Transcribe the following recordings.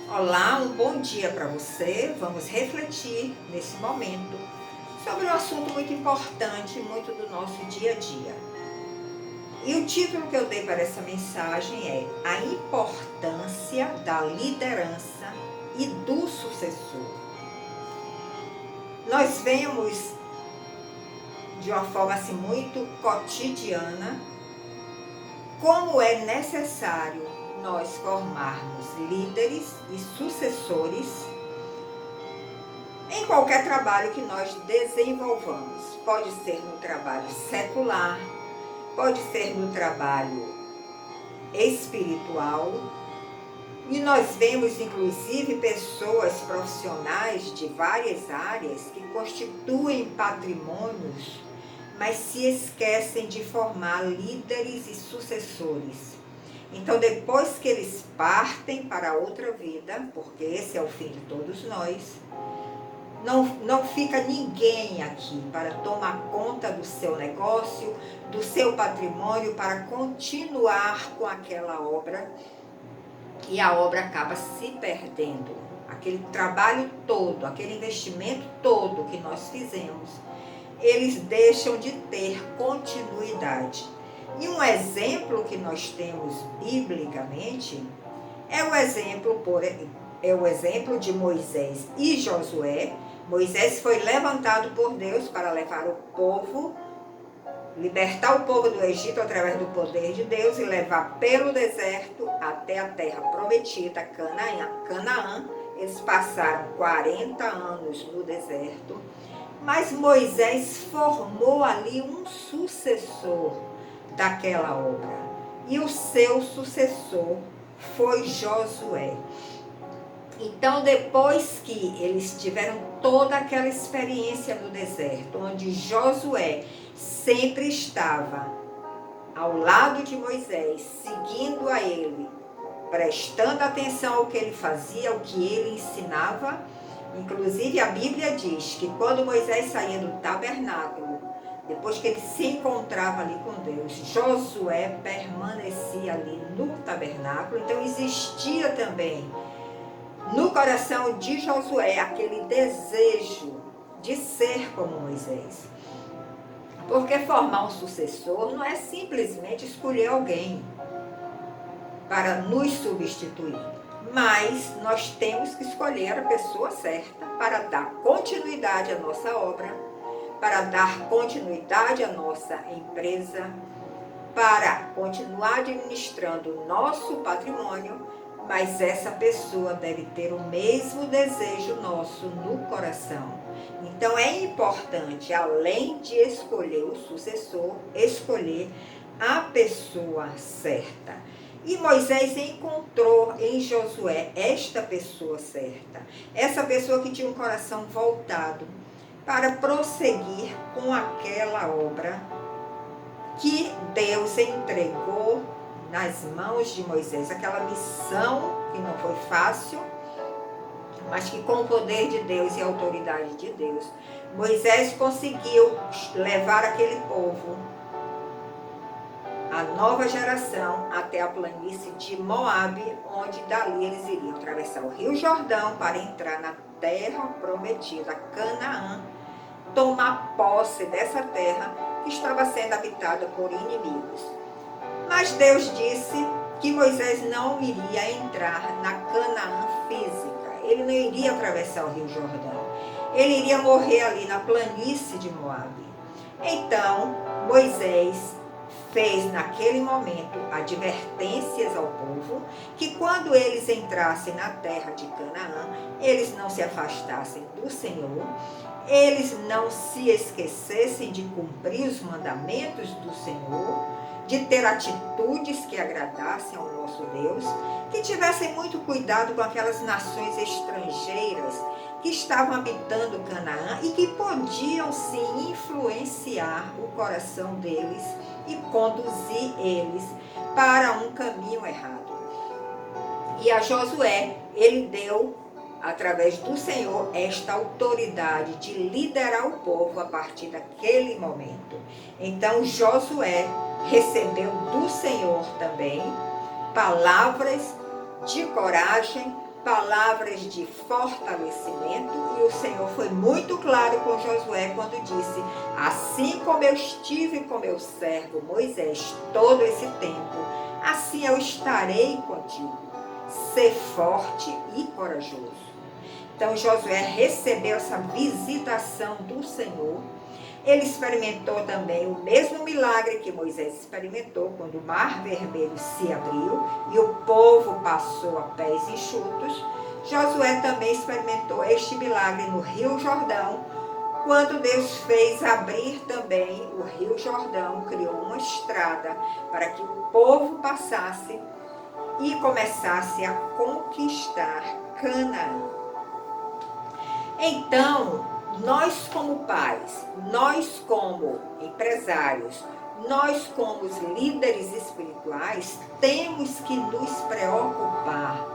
Olá, um bom dia para você. Vamos refletir nesse momento sobre um assunto muito importante, muito do nosso dia a dia. E o título que eu dei para essa mensagem é A Importância da Liderança e do Sucessor. Nós vemos de uma forma assim muito cotidiana como é necessário nós formarmos líderes e sucessores em qualquer trabalho que nós desenvolvamos. Pode ser no trabalho secular, pode ser no trabalho espiritual. E nós vemos inclusive pessoas profissionais de várias áreas que constituem patrimônios, mas se esquecem de formar líderes e sucessores. Então, depois que eles partem para outra vida, porque esse é o fim de todos nós, não fica ninguém aqui para tomar conta do seu negócio, do seu patrimônio, para continuar com aquela obra, e a obra acaba se perdendo. Aquele trabalho todo, aquele investimento todo que nós fizemos, eles deixam de ter continuidade. E um exemplo que nós temos biblicamente é o exemplo de Moisés e Josué. Moisés foi levantado por Deus para levar o povo, libertar o povo do Egito através do poder de Deus e levar pelo deserto até a terra prometida, Canaã. Eles passaram 40 anos no deserto, mas Moisés formou ali um sucessor daquela obra, e o seu sucessor foi Josué. Então, depois que eles tiveram toda aquela experiência no deserto, onde Josué sempre estava ao lado de Moisés, seguindo a ele, prestando atenção ao que ele fazia, ao que ele ensinava. Inclusive, a Bíblia diz que quando Moisés saía do tabernáculo, depois que ele se encontrava ali com Deus, Josué permanecia ali no tabernáculo. Então, existia também no coração de Josué aquele desejo de ser como Moisés. Porque formar um sucessor não é simplesmente escolher alguém para nos substituir, mas nós temos que escolher a pessoa certa para dar continuidade à nossa obra, para dar continuidade à nossa empresa, para continuar administrando o nosso patrimônio. Mas essa pessoa deve ter o mesmo desejo nosso no coração. Então é importante, além de escolher o sucessor, escolher a pessoa certa. E Moisés encontrou em Josué esta pessoa certa, essa pessoa que tinha um coração voltado para prosseguir com aquela obra que Deus entregou nas mãos de Moisés, aquela missão que não foi fácil, mas que com o poder de Deus e a autoridade de Deus, Moisés conseguiu levar aquele povo, a nova geração, até a planície de Moabe, onde dali eles iriam atravessar o Rio Jordão para entrar na terra prometida, Canaã, tomar posse dessa terra que estava sendo habitada por inimigos. Mas Deus disse que Moisés não iria entrar na Canaã física. Ele não iria atravessar o Rio Jordão. Ele iria morrer ali na planície de Moabe. Então, Moisés fez naquele momento advertências ao povo que quando eles entrassem na terra de Canaã, eles não se afastassem do Senhor, eles não se esquecessem de cumprir os mandamentos do Senhor, de ter atitudes que agradassem ao nosso Deus, que tivessem muito cuidado com aquelas nações estrangeiras que estavam habitando Canaã e que podiam sim influenciar o coração deles e conduzir eles para um caminho errado. E a Josué, ele deu, através do Senhor, esta autoridade de liderar o povo a partir daquele momento. Então Josué recebeu do Senhor também palavras de coragem, palavras de fortalecimento, e o Senhor foi muito claro com Josué quando disse: assim como eu estive com meu servo Moisés todo esse tempo, assim eu estarei contigo. Ser forte e corajoso. Então Josué recebeu essa visitação do Senhor. Ele experimentou também o mesmo milagre que Moisés experimentou, quando o Mar Vermelho se abriu e o povo passou a pés enxutos. Josué também experimentou este milagre no Rio Jordão, quando Deus fez abrir também o Rio Jordão, criou uma estrada para que o povo passasse e começasse a conquistar Canaã. Então, nós como pais, nós como empresários, nós como os líderes espirituais, temos que nos preocupar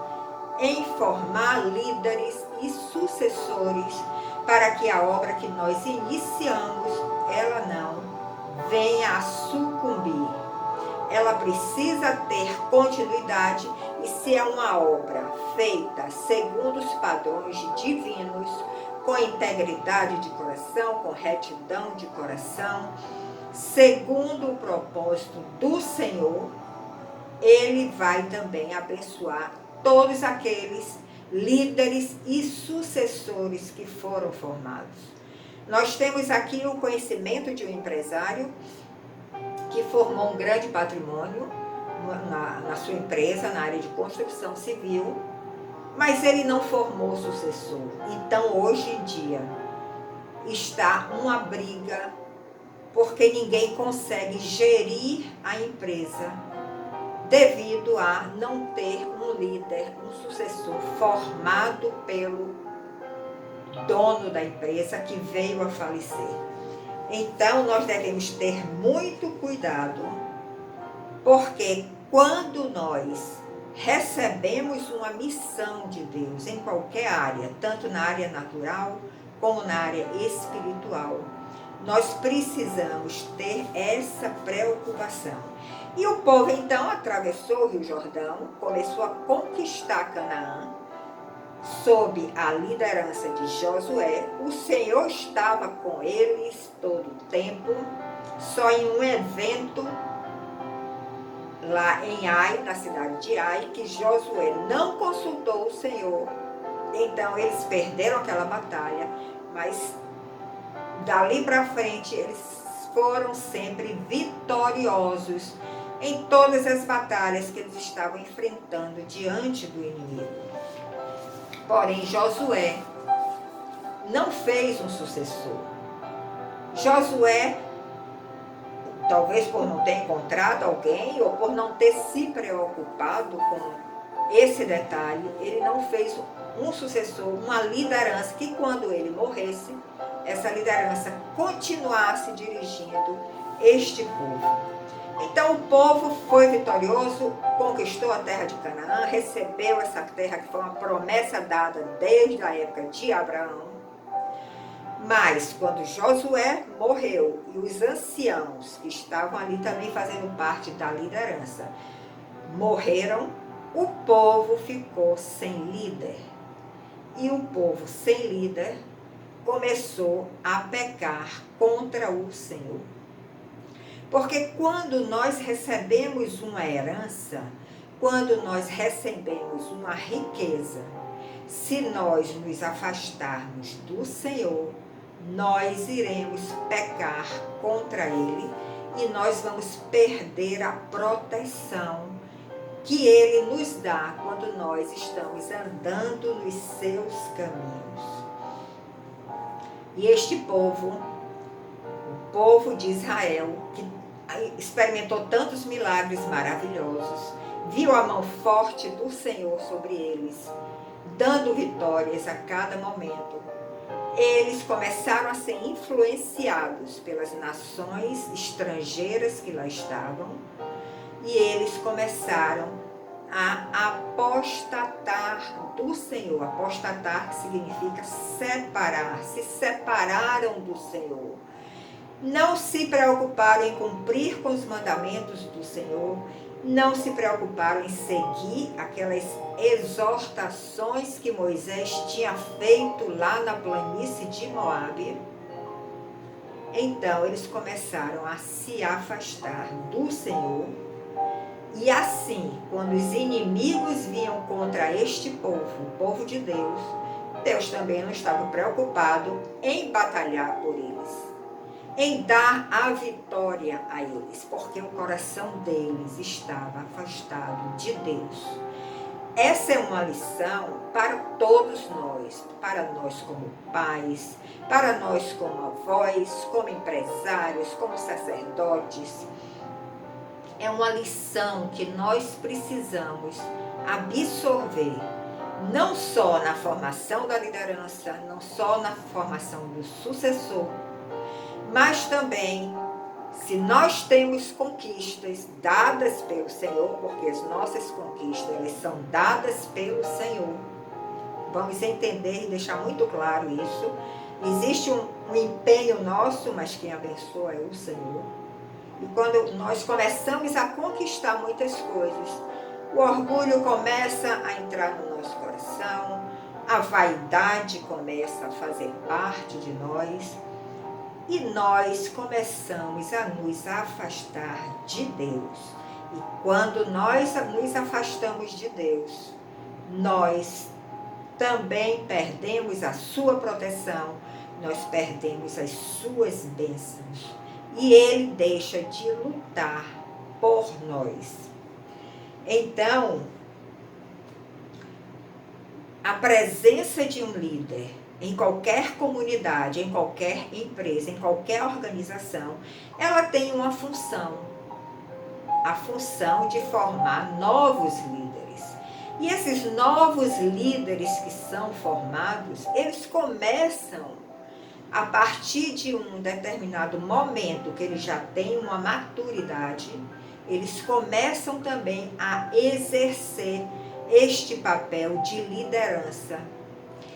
em formar líderes e sucessores para que a obra que nós iniciamos, ela não venha a sucumbir. Ela precisa ter continuidade, e se é uma obra feita segundo os padrões divinos, com integridade de coração, com retidão de coração, segundo o propósito do Senhor, Ele vai também abençoar todos aqueles líderes e sucessores que foram formados. Nós temos aqui o conhecimento de um empresário que formou um grande patrimônio na sua empresa, na área de construção civil, mas ele não formou sucessor. Então, hoje em dia, está uma briga, porque ninguém consegue gerir a empresa devido a não ter um líder, um sucessor formado pelo dono da empresa que veio a falecer. Então, nós devemos ter muito cuidado, porque quando nós recebemos uma missão de Deus em qualquer área, tanto na área natural como na área espiritual, nós precisamos ter essa preocupação. E o povo então atravessou o Rio Jordão, começou a conquistar Canaã, sob a liderança de Josué. O Senhor estava com eles todo o tempo. Só em um evento lá em Ai, na cidade de Ai, que Josué não consultou o Senhor. Então eles perderam aquela batalha, mas dali para frente eles foram sempre vitoriosos em todas as batalhas que eles estavam enfrentando diante do inimigo. Porém, Josué não fez um sucessor. Josué, talvez por não ter encontrado alguém ou por não ter se preocupado com esse detalhe, ele não fez um sucessor, uma liderança que quando ele morresse, essa liderança continuasse dirigindo este povo. Então o povo foi vitorioso, conquistou a terra de Canaã, recebeu essa terra que foi uma promessa dada desde a época de Abraão. Mas quando Josué morreu e os anciãos que estavam ali também fazendo parte da liderança morreram, o povo ficou sem líder. E o povo sem líder começou a pecar contra o Senhor. Porque quando nós recebemos uma herança, quando nós recebemos uma riqueza, se nós nos afastarmos do Senhor, nós iremos pecar contra Ele e nós vamos perder a proteção que Ele nos dá quando nós estamos andando nos seus caminhos. E este povo, o povo de Israel, que experimentou tantos milagres maravilhosos, viu a mão forte do Senhor sobre eles, dando vitórias a cada momento. Eles começaram a ser influenciados pelas nações estrangeiras que lá estavam, e eles começaram a apostatar do Senhor. Apostatar significa separar, se separaram do Senhor. Não se preocuparam em cumprir com os mandamentos do Senhor não se preocuparam em seguir aquelas exortações que Moisés tinha feito lá na planície de Moabe. Então eles começaram a se afastar do Senhor. E assim, quando os inimigos vinham contra este povo, o povo de Deus, Deus também não estava preocupado em batalhar por eles, em dar a vitória a eles, porque o coração deles estava afastado de Deus. Essa é uma lição para todos nós, para nós como pais, para nós como avós, como empresários, como sacerdotes. É uma lição que nós precisamos absorver, não só na formação da liderança, não só na formação do sucessor, mas também, se nós temos conquistas dadas pelo Senhor, porque as nossas conquistas elas são dadas pelo Senhor. Vamos entender e deixar muito claro isso. Existe um empenho nosso, mas quem abençoa é o Senhor. E quando nós começamos a conquistar muitas coisas, o orgulho começa a entrar no nosso coração, a vaidade começa a fazer parte de nós, e nós começamos a nos afastar de Deus. E quando nós nos afastamos de Deus, nós também perdemos a sua proteção, nós perdemos as suas bênçãos. E Ele deixa de lutar por nós. Então, a presença de um líder em qualquer comunidade, em qualquer empresa, em qualquer organização, ela tem uma função. A função de formar novos líderes. E esses novos líderes que são formados, eles começam a partir de um determinado momento que eles já têm uma maturidade, eles começam também a exercer este papel de liderança,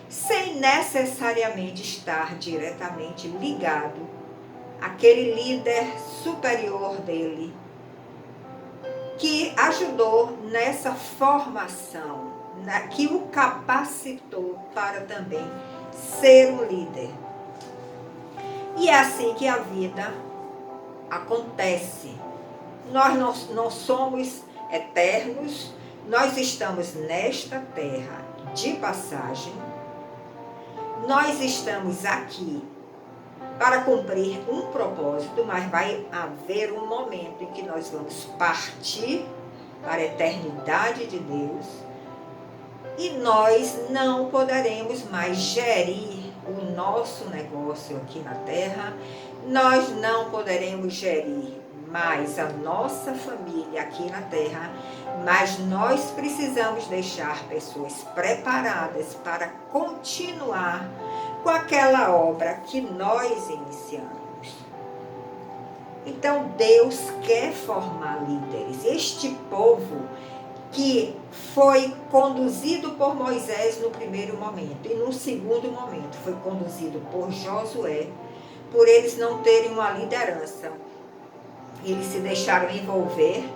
sem necessariamente estar diretamente ligado àquele líder superior dele, que ajudou nessa formação, que o capacitou para também ser um líder. E é assim que a vida acontece. Nós não somos eternos, nós estamos nesta terra de passagem, nós estamos aqui para cumprir um propósito, mas vai haver um momento em que nós vamos partir para a eternidade de Deus e nós não poderemos mais gerir o nosso negócio aqui na terra, nós não poderemos gerir mais a nossa família aqui na terra, mas nós precisamos deixar pessoas preparadas para continuar com aquela obra que nós iniciamos. Então Deus quer formar líderes. Este povo que foi conduzido por Moisés no primeiro momento e no segundo momento foi conduzido por Josué, por eles não terem uma liderança, eles se deixaram envolver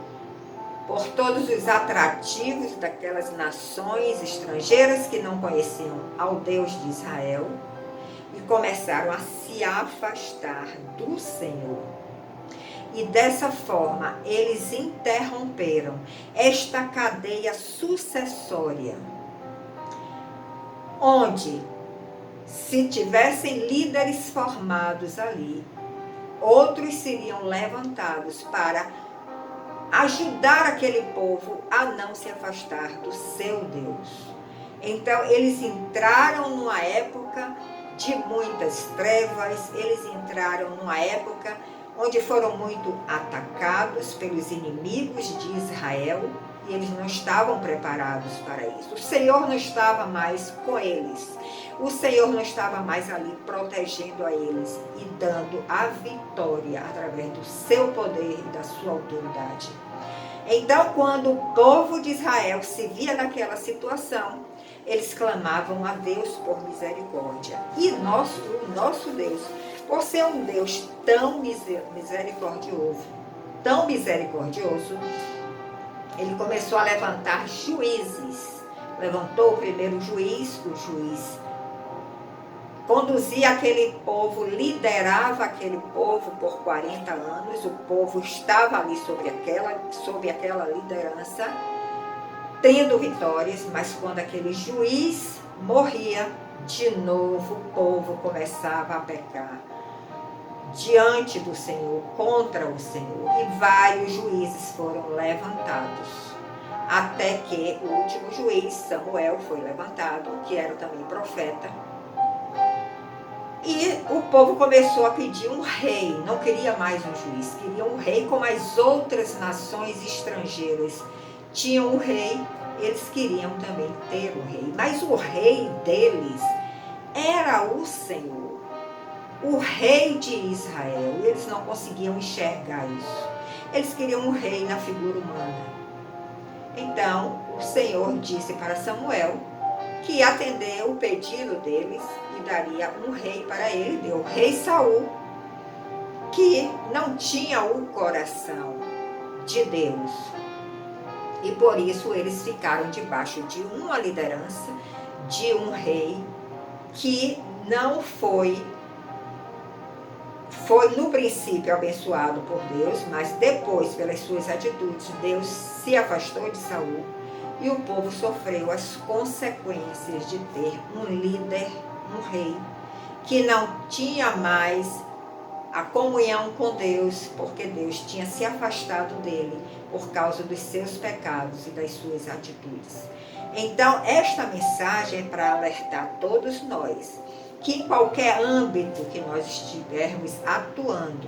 por todos os atrativos daquelas nações estrangeiras que não conheciam ao Deus de Israel e começaram a se afastar do Senhor. E dessa forma, eles interromperam esta cadeia sucessória, onde, se tivessem líderes formados ali, outros seriam levantados para ajudar aquele povo a não se afastar do seu Deus. Então, eles entraram numa época de muitas trevas, eles entraram numa época onde foram muito atacados pelos inimigos de Israel e eles não estavam preparados para isso. O Senhor não estava mais com eles. O Senhor não estava mais ali protegendo a eles e dando a vitória através do seu poder e da sua autoridade. Então, quando o povo de Israel se via naquela situação, eles clamavam a Deus por misericórdia. E o nosso Deus, por ser um Deus tão misericordioso, ele começou a levantar juízes. Levantou o primeiro juiz, o juiz conduzia aquele povo, liderava aquele povo por 40 anos, o povo estava ali sob aquela liderança, tendo vitórias, mas quando aquele juiz morria, de novo o povo começava a pecar diante do Senhor, contra o Senhor, e vários juízes foram levantados, até que o último juiz, Samuel, foi levantado, que era também profeta, e o povo começou a pedir um rei, não queria mais um juiz, queria um rei como as outras nações estrangeiras tinham um rei, eles queriam também ter um rei, mas o rei deles era o Senhor, o rei de Israel, e eles não conseguiam enxergar isso, eles queriam um rei na figura humana. Então o Senhor disse para Samuel que atendeu o pedido deles e daria um rei para ele, deu o rei Saul, que não tinha o coração de Deus. E por isso eles ficaram debaixo de uma liderança, de um rei que não foi no princípio abençoado por Deus, mas depois, pelas suas atitudes, Deus se afastou de Saul e o povo sofreu as consequências de ter um líder, um rei, que não tinha mais a comunhão com Deus, porque Deus tinha se afastado dele por causa dos seus pecados e das suas atitudes. Então, esta mensagem é para alertar todos nós, que em qualquer âmbito que nós estivermos atuando,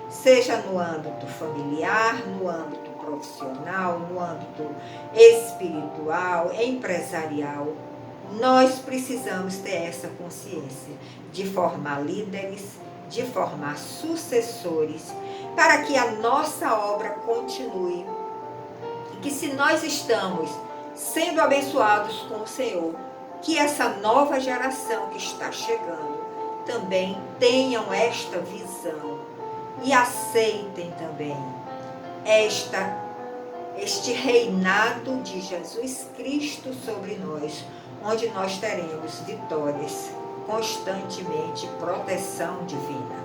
seja no âmbito familiar, no âmbito profissional, no âmbito espiritual, empresarial, nós precisamos ter essa consciência de formar líderes, de formar sucessores, para que a nossa obra continue. E que se nós estamos sendo abençoados com o Senhor, que essa nova geração que está chegando também tenham esta visão e aceitem também este reinado de Jesus Cristo sobre nós, onde nós teremos vitórias constantemente, proteção divina.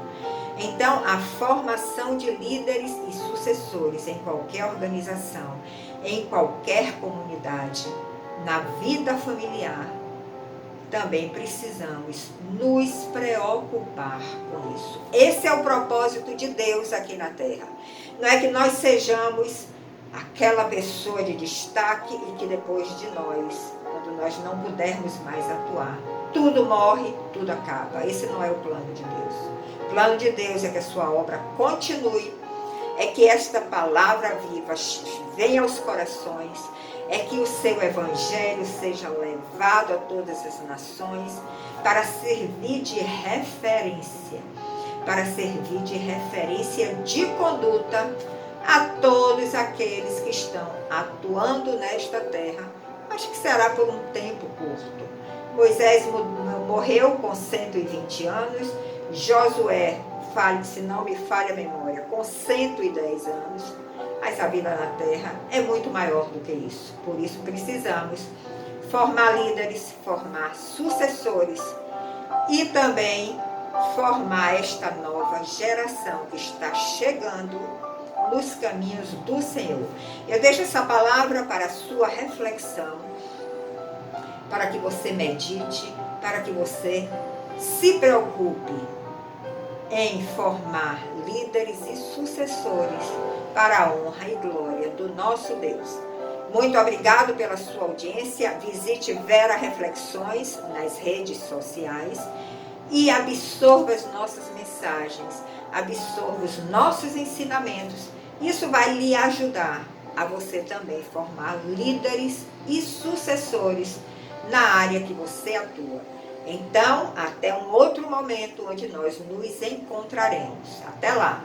Então, a formação de líderes e sucessores em qualquer organização, em qualquer comunidade, na vida familiar, também precisamos nos preocupar com isso. Esse é o propósito de Deus aqui na Terra. Não é que nós sejamos aquela pessoa de destaque e que depois de nós, quando nós não pudermos mais atuar, tudo morre, tudo acaba. Esse não é o plano de Deus. O plano de Deus é que a sua obra continue, é que esta palavra viva venha aos corações, é que o seu evangelho seja levado a todas as nações para servir de referência, de conduta a todos aqueles que estão atuando nesta terra, mas que será por um tempo curto. Moisés morreu com 120 anos, Josué, se não me falha a memória, com 110 anos, mas a vida na terra é muito maior do que isso. Por isso precisamos formar líderes, formar sucessores e também formar esta nova geração que está chegando nos caminhos do Senhor. Eu deixo essa palavra para a sua reflexão, para que você medite, para que você se preocupe em formar líderes e sucessores para a honra e glória do nosso Deus. Muito obrigado pela sua audiência. Visite Vera Reflexões nas redes sociais e absorva as nossas mensagens, absorva os nossos ensinamentos. Isso vai lhe ajudar a você também formar líderes e sucessores na área que você atua. Então, até um outro momento onde nós nos encontraremos. Até lá!